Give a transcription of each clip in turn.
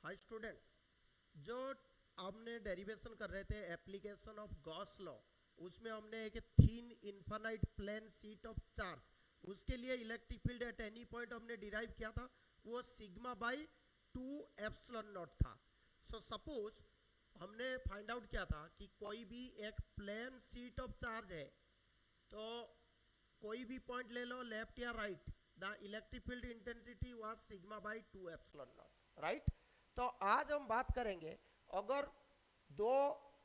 Hi students, जो हमने derivation कर रहे थे एप्लीकेशन ऑफ गॉस लॉ, उसमें हमने एक thin infinite plane sheet of charge, उसके लिए electric field at any point हमने डिराइव किया था, वो सिग्मा बाई 2 एप्सिलॉन नॉट था। सो सपोज हमने फाइंड आउट किया था कि कोई भी एक प्लेन शीट ऑफ चार्ज है, तो कोई भी पॉइंट ले लो लेफ्ट या right, the electric field intensity was sigma by 2 epsilon naught, right. तो आज हम बात करेंगे, अगर दो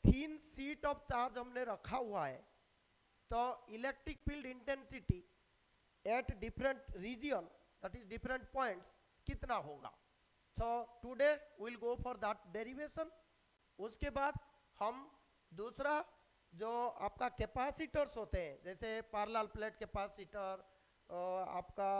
थीन शीट ऑफ चार्ज हमने रखा हुआ है तो electric field intensity at different region, that is different points, कितना होगा। So today will go for that derivation. उसके बाद हम दूसरा जो आपका कैपेसिटर्स होते हैं, जैसे पैरेलल प्लेट कैपेसिटर, आपका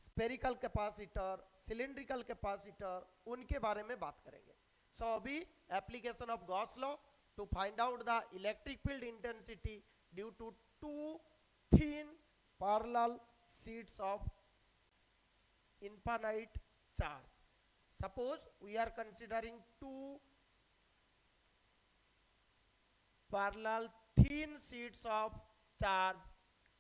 स्पेरिकल कैपेसिटर, सिलिंड्रिकल कैपेसिटर, उनके बारे में बात करेंगे। सो अभी application of Gauss law to find out the electric field intensity due to two thin parallel sheets of infinite charge. Suppose we are considering two parallel thin sheets of charge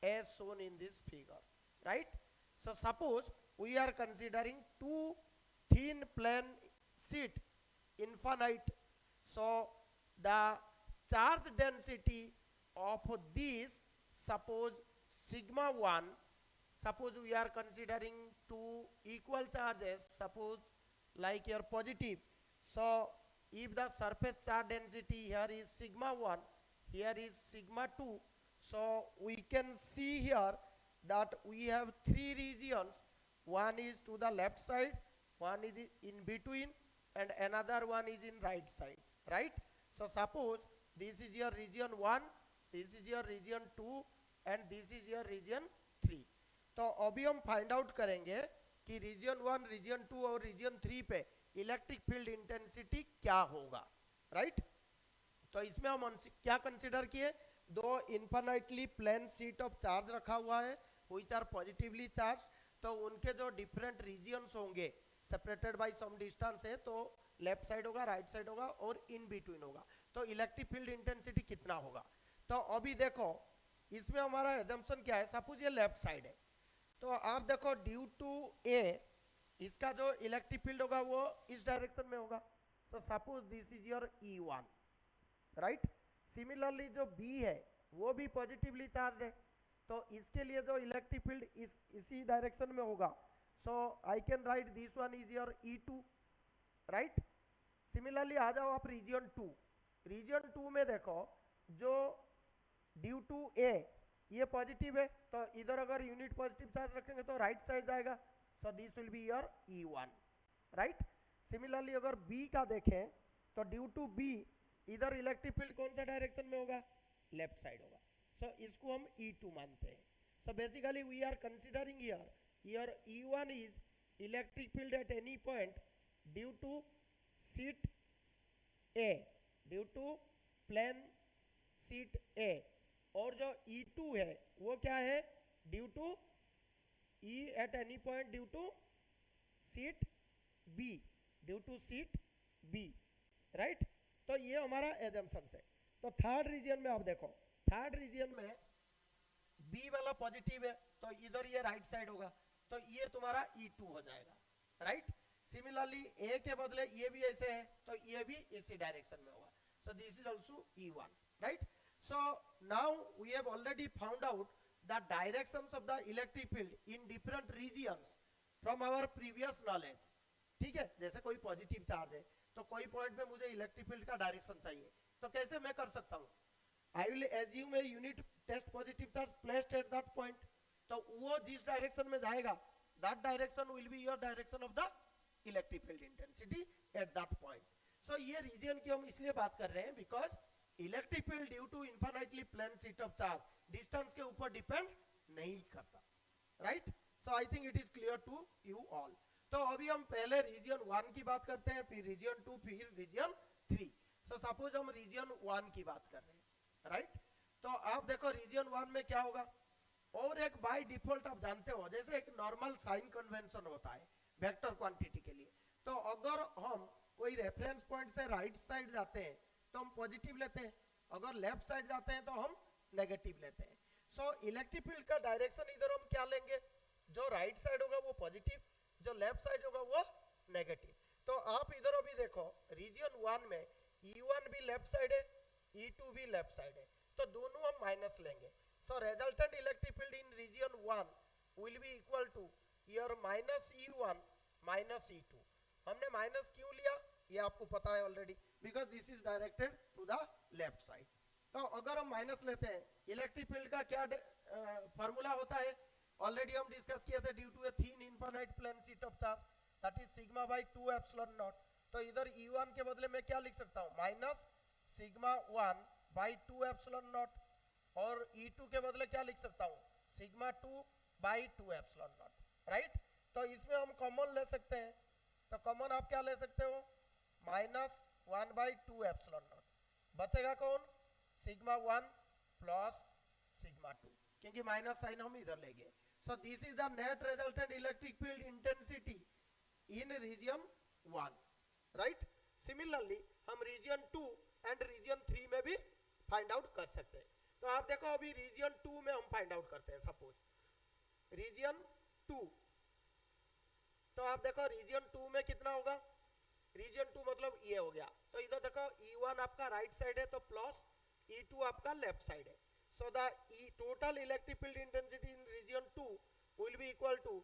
as shown in this figure, right? So suppose we are considering two thin plane sheet infinite, so the charge density of this, suppose sigma 1, suppose we are considering two equal charges, suppose like your positive. So if the surface charge density here is sigma 1, here is sigma 2, so we can see here that we have three regions. One is to the left side, one is in between, and another one is in right side, right? So suppose this is your region 1, this is your region 2, and this is your region 3. तो अभी हम find out करेंगे कि reason 1, reason 2 और reason 3 पे electric field intensity क्या होगा, right. तो इसमें हम क्या कंसीडर किए, दो infinitely plane sheet of charge रखा हुआ है व्हिच आर पॉजिटिवली चार्ज, तो उनके जो डिफरेंट रीजन्स होंगे सेपरेटेड बाय सम डिस्टेंस है, तो लेफ्ट साइड होगा, राइट साइड होगा और इन बिटवीन होगा, तो इलेक्ट्रिक फील्ड इंटेंसिटी कितना होगा। तो अभी देखो इसमें हमारा एजम्पशन क्या है, सपोज ये लेफ्ट साइड है, तो आप देखो ड्यू टू ए इसका जो इलेक्ट्रिक फील्ड होगा वो इस डायरेक्शन में होगा। So suppose this is your E1, right. Similarly जो B है वो भी पॉजिटिवली चार्ज है, तो इसके लिए जो इलेक्ट्रिक फील्ड इसी डायरेक्शन में होगा। So I can write this one is your E2, right. Similarly आ जाओ आप रीजन 2, रीजन 2 में देखो जो ड्यू टू ए ये पॉजिटिव है, तो इधर अगर यूनिट पॉजिटिव चार्ज रखेंगे तो राइट साइड जाएगा, so this will be your E1, right. Similarly अगर बी का देखें तो ड्यू टू बी इधर इलेक्ट्रिक फील्ड कौन सा डायरेक्शन में होगा, लेफ्ट साइड होगा, सो इसको हम E2 मानते हैं। So basically we are considering here E1 is electric field at any point due to sheet A, due to plane sheet A, और जो E2 है वो क्या है, due to E at any point due to sheet B, due to sheet B, right. तो ये हमारा assumption है। तो थर्ड रीजन में आप देखो, थर्ड रीजन में बी वाला पॉजिटिव है, तो इधर ये राइट साइड होगा, तो ये तुम्हारा E2 हो जाएगा, राइट। सिमिलरली ए के बदले ये भी ऐसे है, तो ये भी इसी डायरेक्शन में होगा, सो this is also E1, right. So now we have already found out the directions of the electric field in different regions from our previous knowledge, ठीक है। जैसे कोई पॉजिटिव चार्ज है तो कोई पॉइंट पे मुझे इलेक्ट्रिक फील्ड का डायरेक्शन चाहिए, तो कैसे मैं कर सकता हूँ, I will assume a unit test positive charge placed at that point, तो वो जिस डायरेक्शन में जाएगा that direction will be your direction of the electric field intensity at that point. So ये रीजन की हम इसलिए बात कर रहे हैं because electric field due to infinitely plane sheet of charge distance के ऊपर डिपेंड नहीं करता, right. So I think it is clear to you all. तो अभी हम पहले रीजन 1 की बात करते हैं, फिर रीजन 2, फिर रीजन 3। सो सपोज हम रीजन 1 की बात कर रहे हैं, राइट। तो आप देखो रीजन 1 में क्या होगा, और एक बाय डिफॉल्ट आप जानते हो जैसे एक नॉर्मल साइन कन्वेंशन होता है वेक्टर क्वांटिटी के लिए, तो अगर हम कोई रेफरेंस पॉइंट से राइट साइड जाते हैं तो हम पॉजिटिव लेते हैं, अगर लेफ्ट साइड जाते हैं तो हम नेगेटिव लेते हैं। सो इलेक्ट्रिक फील्ड का डायरेक्शन इधर हम क्या लेंगे, जो राइट साइड होगा वो पॉजिटिव, जो लेफ्ट साइड होगा वो नेगेटिव। तो आप इधर अभी देखो रीजन 1 में E1 भी लेफ्ट साइड है, E2 भी लेफ्ट साइड है, तो दोनों हम माइनस लेंगे। So resultant electric field in region 1 will be equal to your minus E1 minus E2। हमने माइनस क्यों लिया ये आपको पता है already, because this is directed to the left side. तो अगर हम माइनस लेते हैं, इलेक्ट्रिक फील्ड का क्या फॉर्मूला होता है, ऑलरेडी हम डिस्कस किए थे, due to a thin infinite plane sheet of charge that is sigma by 2 epsilon naught. तो इधर E1 के बदले में क्या लिख सकता हूं, minus sigma 1 by 2 epsilon naught, और E2 के बदले क्या लिख सकता हूं, sigma 2 by 2 epsilon naught, right. तो इसमें हम कॉमन ले सकते हैं, तो कॉमन आप क्या ले सकते हो, माइनस 1 बाई 2 एप्सिलॉन नॉट, बचेगा कौन, सिग्मा 1 प्लस सिग्मा 2, क्योंकि माइनस साइन हम इधर लेंगे। So this is the net resultant electric field intensity in region 1, राइट। सिमिलरली हम रीजन 2 एंड रीजन 3 में भी फाइंड आउट कर सकते हैं। तो आप देखो अभी रीजन 2 में हम फाइंड आउट करते हैं, सपोज रीजन 2, तो आप देखो रीजन 2 में कितना होगा, रीजन 2 मतलब ये हो गया, तो इधर देखो E1 आपका राइट साइड है तो प्लस, E2 आपका लेफ्ट साइड है। So the total electric field intensity in region 2 will be equal to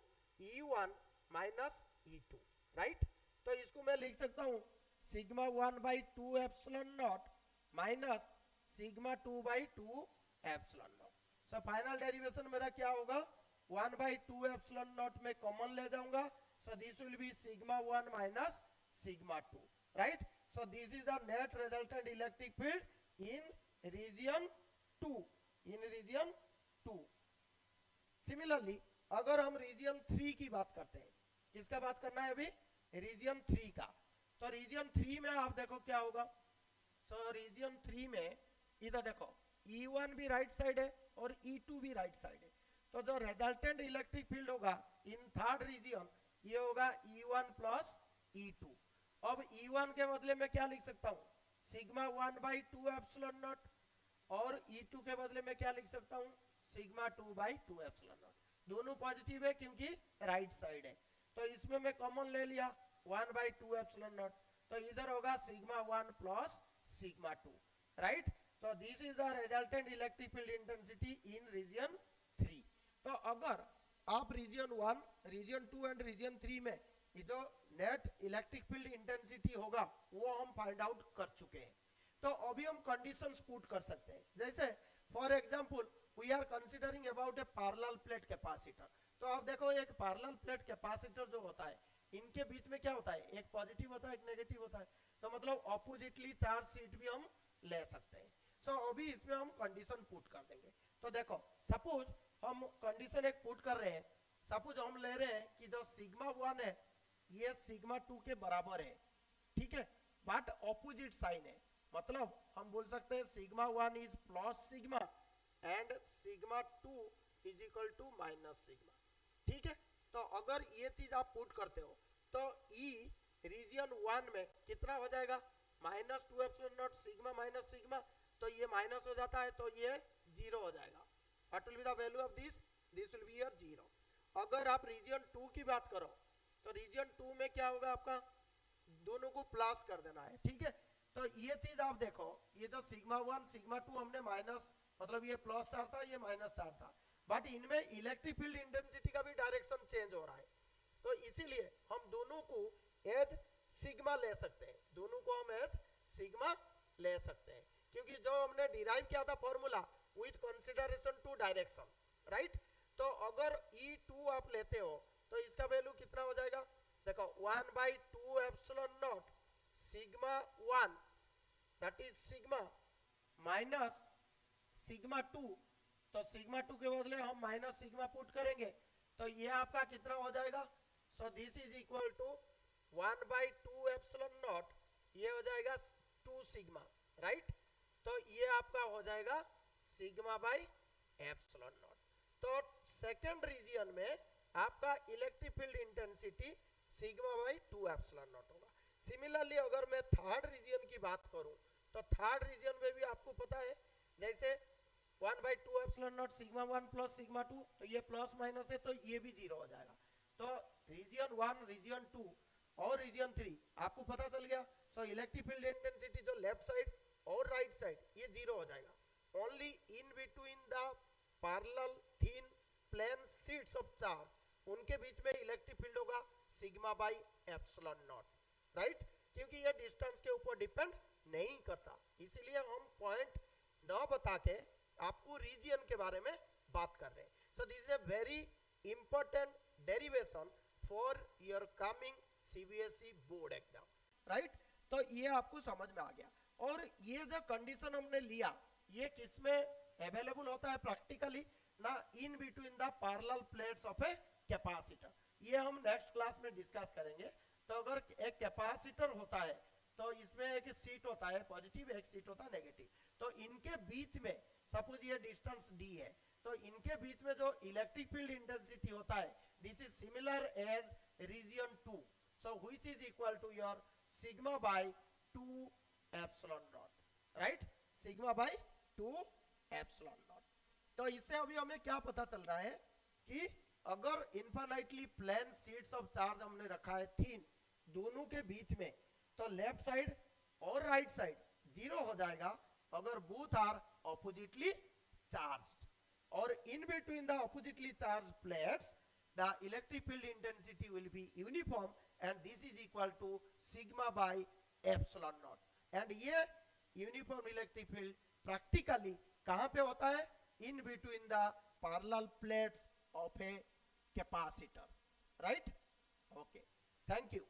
E1 minus E2, right. तो इसको मैं लिख सकता हूं sigma 1 by 2 epsilon naught minus sigma 2 by 2 epsilon naught. So final derivation मेरा क्या होगा, 1 बाई 2 एप्सिलॉन नॉट में कॉमन ले जाऊंगा, so this will be sigma 1 minus sigma 2, right. So this is the net resultant electric field in region 2, in region 2। similarly अगर हम region 3 की बात करते हैं, किसका बात करना है अभी, region 3 का, तो region 3 में आप देखो क्या होगा। so region 3 में इधर देखो E1 भी राइट साइड है और E2 भी राइट साइड है, तो जो रिजल्टेंट इलेक्ट्रिक फील्ड होगा इन थर्ड रीजन ये होगा E1 प्लस E2। अब E1 के बदले में क्या लिख सकता हूं, सिग्मा 1 बाई 2 एप्सिलॉन नॉट, और E2 के बदले में क्या लिख सकता हूं, सिग्मा 2 बाई 2 एप्सिलॉन नॉट। दोनों पॉजिटिव है क्योंकि राइट साइड है, तो इसमें मैं कॉमन ले लिया 1 बाई 2 एप्सिलॉन नॉट, तो इधर होगा सिग्मा 1 प्लस सिग्मा 2, राइट। तो this is the resultant electric field intensity in region 3। तो अगर आप रीजन 1, रीजन 2 एंड रीजन 3 में ये जो नेट इलेक्ट्रिक फील्ड इंटेंसिटी होगा वो हम फाइंड आउट कर चुके हैं, तो अभी हम कंडीशंस पुट कर सकते हैं। जैसे for example we are considering about a parallel plate capacitor, तो आप देखो एक पैरेलल प्लेट कैपेसिटर जो होता है इनके बीच में क्या होता है, एक पॉजिटिव होता है एक नेगेटिव होता है, तो मतलब ऑपोजिटली चार्ज शीट भी हम ले सकते हैं। सो अभी इसमें हम कंडीशन पुट कर देंगे। तो देखो सपोज हम कंडीशन एक पुट कर रहे हैं, सपोज हम ले रहे हैं कि जो सिग्मा 1 है ये सिग्मा 2 के बराबर है, ठीक है, बट ऑपोजिट साइन है, मतलब हम बोल सकते हैं sigma 1 is plus sigma and sigma 2 is equal to minus sigma, ठीक है। तो अगर ये चीज आप पुट करते हो तो E रीजन 1 में कितना हो जाएगा, minus 2 epsilon not sigma minus sigma, तो ये माइनस हो जाता है तो ये 0 हो जाएगा। What will be the value of this? This will be your 0। अगर आप रीजन 2 की बात करो तो रीजन 2 में क्या होगा, आपका दोनों को प्लस कर देना है, ठीक है। तो ये चीज आप देखो, ये जो सिग्मा 1 सिग्मा 2 हमने माइनस, मतलब ये प्लस चार्ज था ये माइनस चार्ज था, बट इनमें इलेक्ट्रिक फील्ड इंटेंसिटी का भी डायरेक्शन चेंज हो रहा है, तो इसीलिए हम दोनों को एज सिग्मा ले सकते हैं, दोनों को हम एज सिग्मा ले सकते हैं, क्योंकि जो हमने डिराइव किया था formula with consideration to direction, right. तो अगर E2 आप लेते हो तो इसका वैल्यू कितना हो जाएगा, देखो 1 by 2 epsilon not sigma 1 that is sigma minus sigma 2, तो सिग्मा 2 के बदले हम माइनस सिग्मा पुट करेंगे तो ये आपका कितना हो जाएगा, so this is equal to 1 by 2 epsilon naught, ये हो जाएगा 2 सिग्मा, राइट। तो ये आपका हो जाएगा सिग्मा बाई एप्सिलॉन नॉट। तो सेकंड रीजन में आपका electric field intensity sigma by 2 epsilon not होगा। सिमिलरली अगर मैं थर्ड रीजन की बात करूं तो थर्ड रीजन में भी आपको पता है जैसे 1/2 epsilon not sigma 1 plus sigma 2, तो ये प्लस माइनस है तो ये भी जीरो हो जाएगा। तो रीजन 1, रीजन 2 और रीजन 3 आपको पता चल गया। सो इलेक्ट्रिक फील्ड इंटेंसिटी जो लेफ्ट साइड और राइट साइड ये जीरो हो जाएगा। Only in between the parallel thin plane sheets of charge उनके बीच में इलेक्ट्रिक फील्ड होगा sigma by epsilon naught, right, क्योंकि ये डिस्टेंस के ऊपर डिपेंड नहीं करता, इसीलिए हम पॉइंट न बता के आपको रीजन के बारे में बात कर रहे हैं। सो this is a very important derivation for your coming CBSE board exam, right. तो ये आपको समझ में आ गया। और ये जो कंडीशन हमने लिया ये किसमें अवेलेबल होता है प्रैक्टिकली ना, इन between the parallel plates of a capacitor. ये हम नेक्स्ट क्लास में डिस्कस करेंगे। तो अगर एक कैपेसिटर होता है तो इसमें एक सीट होता है पॉजिटिव, एक सीट होता है नेगेटिव, तो इनके बीच में सपोज ये डिस्टेंस d है, तो इनके बीच में जो इलेक्ट्रिक फील्ड इंटेंसिटी होता है this is similar as region 2, so which is equal to your sigma by 2 epsilon naught, right, sigma by 2 epsilon naught. तो इससे अभी हमें क्या पता चल रहा है कि अगर infinitely plane sheets of charge हमने रखा है थिन दोनों के बीच में, तो लेफ्ट साइड और राइट साइड जीरो हो जाएगा अगर बोथ आर ऑपोजिटली चार्ज्ड, और in between the oppositely charged plates the electric field intensity will be uniform and this is equal to sigma by epsilon naught. And ये uniform electric field practically कहां पे होता है, in between the parallel plates of a capacitor, right? Okay, thank you.